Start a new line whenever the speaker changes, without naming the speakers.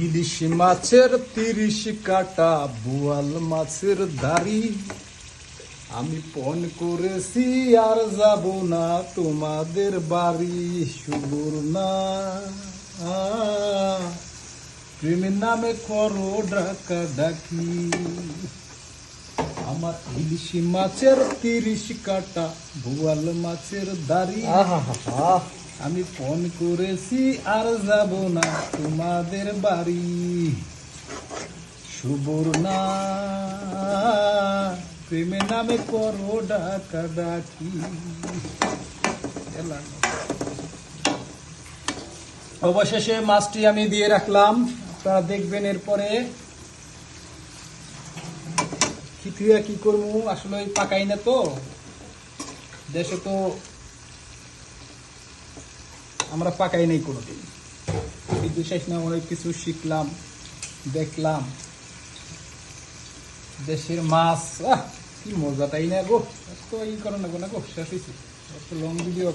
ইলিশ মাছের 30 কাটা, বোয়াল মাছের দাড়ি। আমি পণ করেছি আর যাব না তোমাদের বাড়ি। সুবর্ণা প্রেমের নামে করো ডাকা ডাকি। আমার ইলিশ মাছের 30 কাটা, বোয়াল মাছের দাড়ি। আমি ফোন করেছি আর যাব না তোমাদের বাড়ি। সুবর্ণা প্রেমের নামে করো ডাকা ডাকি। অবশেষে মাছটি আমি দিয়ে রাখলাম, আপনারা দেখবেন। এরপরে কি করবো, আসলে পাকাই না তো দেশে, তো আমরা পাকাই নাই কোনোদিন। বিদেশ না অনেক কিছু শিখলাম, দেখলাম। দেশের মাছ কি মজা, তাই না গো? তো ই করো না গো, শেষ হয়েছে লং ভিডিও।